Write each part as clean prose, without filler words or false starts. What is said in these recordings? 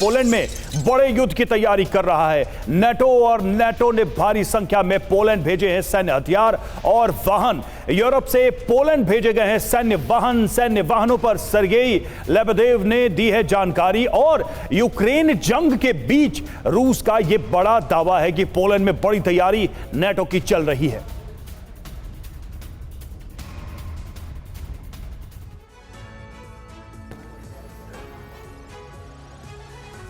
Poland में बड़े युद्ध की तैयारी कर रहा है। नाटो ने भारी संख्या में पोलैंड भेजे हैं सैन्य हथियार और वाहन। यूरोप से पोलैंड भेजे गए हैं सैन्य वाहनों पर सर्गेई लेबेदेव ने दी है जानकारी। और यूक्रेन जंग के बीच रूस का यह बड़ा दावा है कि पोलैंड में बड़ी तैयारी नाटो की चल रही है।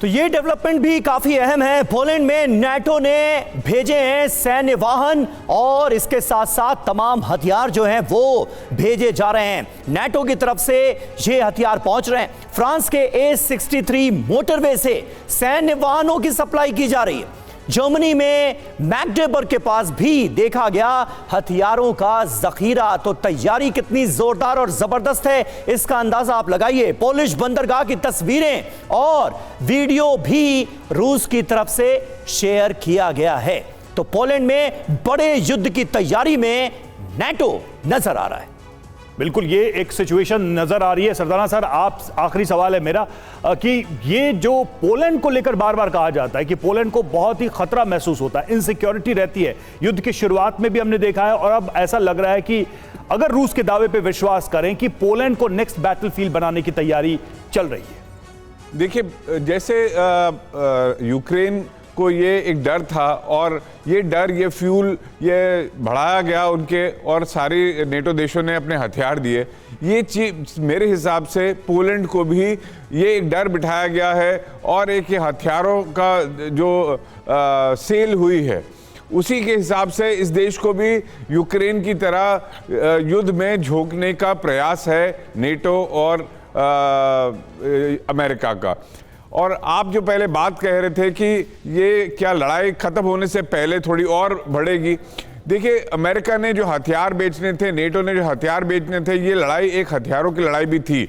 तो ये डेवलपमेंट भी काफी अहम है। पोलैंड में नाटो ने भेजे हैं सैन्य वाहन और इसके साथ साथ तमाम हथियार जो हैं वो भेजे जा रहे हैं। नाटो की तरफ से ये हथियार पहुंच रहे हैं। फ्रांस के A63 मोटरवे से सैन्य वाहनों की सप्लाई की जा रही है। जर्मनी में मैग्डेबर्ग के पास भी देखा गया हथियारों का जखीरा। तो तैयारी कितनी जोरदार और जबरदस्त है इसका अंदाजा आप लगाइए। पोलिश बंदरगाह की तस्वीरें और वीडियो भी रूस की तरफ से शेयर किया गया है। तो पोलैंड में बड़े युद्ध की तैयारी में नाटो नजर आ रहा है। बिल्कुल, ये एक सिचुएशन नजर आ रही है। सरदाना सर, आप आखिरी सवाल है मेरा कि ये जो पोलैंड को लेकर बार बार कहा जाता है कि पोलैंड को बहुत ही खतरा महसूस होता है, इनसिक्योरिटी रहती है। युद्ध की शुरुआत में भी हमने देखा है और अब ऐसा लग रहा है कि अगर रूस के दावे पे विश्वास करें कि पोलैंड को नेक्स्ट बैटलफील्ड बनाने की तैयारी चल रही है। देखिए, जैसे यूक्रेन को ये एक डर था और ये डर, ये फ्यूल, ये बढ़ाया गया उनके और सारी नेटो देशों ने अपने हथियार दिए। ये चीज मेरे हिसाब से पोलैंड को भी ये एक डर बिठाया गया है और एक ये हथियारों का जो सेल हुई है उसी के हिसाब से इस देश को भी यूक्रेन की तरह युद्ध में झोंकने का प्रयास है नेटो और अमेरिका का। और आप जो पहले बात कह रहे थे कि ये क्या लड़ाई खत्म होने से पहले थोड़ी और बढ़ेगी, देखिए अमेरिका ने जो हथियार बेचने थे, नेटो ने जो हथियार बेचने थे, ये लड़ाई एक हथियारों की लड़ाई भी थी।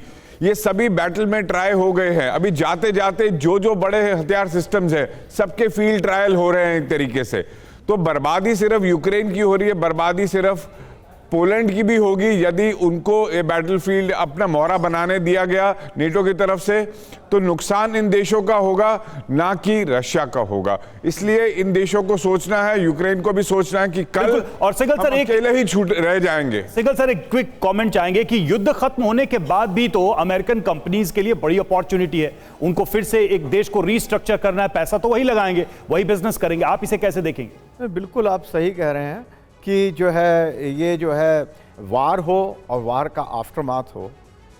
ये सभी बैटल में ट्राई हो गए हैं। अभी जाते जाते जो बड़े हथियार सिस्टम्स है सबके फील्ड ट्रायल हो रहे हैं एक तरीके से। तो बर्बादी सिर्फ यूक्रेन की हो रही है, बर्बादी सिर्फ पोलैंड की भी होगी यदि उनको ये बैटलफील्ड अपना मोहरा बनाने दिया गया नेटो की तरफ से। तो नुकसान इन देशों का होगा, ना कि रशिया का होगा। इसलिए इन देशों को सोचना है, यूक्रेन को भी सोचना है कि कल और सिगल सर अकेले ही छूट रह जाएंगे। सिगल सर, एक क्विक कमेंट चाहेंगे कि युद्ध खत्म होने के बाद भी तो अमेरिकन कंपनीज के लिए बड़ी अपॉर्चुनिटी है। उनको फिर से एक देश को रीस्ट्रक्चर करना है, पैसा तो वही लगाएंगे, वही बिजनेस करेंगे। आप इसे कैसे देखेंगे? बिल्कुल आप सही कह रहे हैं कि जो है ये जो है वार हो और वार का आफ्टरमाथ हो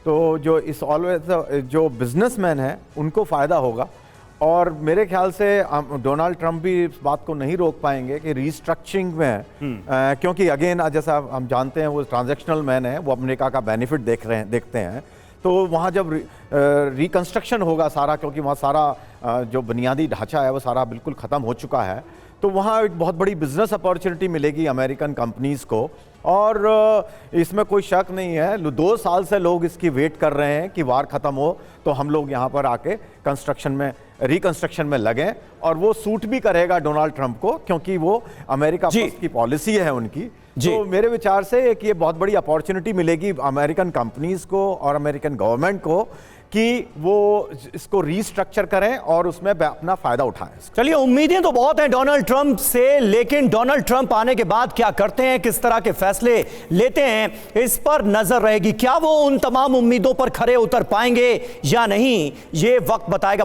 तो जो इस ऑलवेज जो बिजनेसमैन है उनको फ़ायदा होगा। और मेरे ख्याल से डोनाल्ड ट्रंप भी इस बात को नहीं रोक पाएंगे कि रीस्ट्रक्चरिंग में क्योंकि अगेन जैसा हम जानते हैं वो ट्रांजैक्शनल मैन है, वो अमेरिका का बेनिफिट देखते हैं। तो वहाँ जब रिकंस्ट्रक्शन होगा सारा, क्योंकि वहाँ सारा जो बुनियादी ढांचा है वो सारा बिल्कुल ख़त्म हो चुका है, तो वहाँ एक बहुत बड़ी बिजनेस अपॉर्चुनिटी मिलेगी अमेरिकन कंपनीज़ को। और इसमें कोई शक नहीं है, 2 साल से लोग इसकी वेट कर रहे हैं कि वार ख़त्म हो तो हम लोग यहाँ पर आके रिकंस्ट्रक्शन में लगें। और वो सूट भी करेगा डोनाल्ड ट्रंप को, क्योंकि वो अमेरिका की पॉलिसी है उनकी। तो मेरे विचार से एक ये बहुत बड़ी अपॉर्चुनिटी मिलेगी अमेरिकन कंपनीज़ को और अमेरिकन गवर्नमेंट को कि वो इसको रीस्ट्रक्चर करें और उसमें अपना फायदा उठाएं। चलिए, उम्मीदें तो बहुत हैं डोनाल्ड ट्रंप से, लेकिन डोनाल्ड ट्रंप आने के बाद क्या करते हैं, किस तरह के फैसले लेते हैं, इस पर नजर रहेगी। क्या वो उन तमाम उम्मीदों पर खरे उतर पाएंगे या नहीं, ये वक्त बताएगा।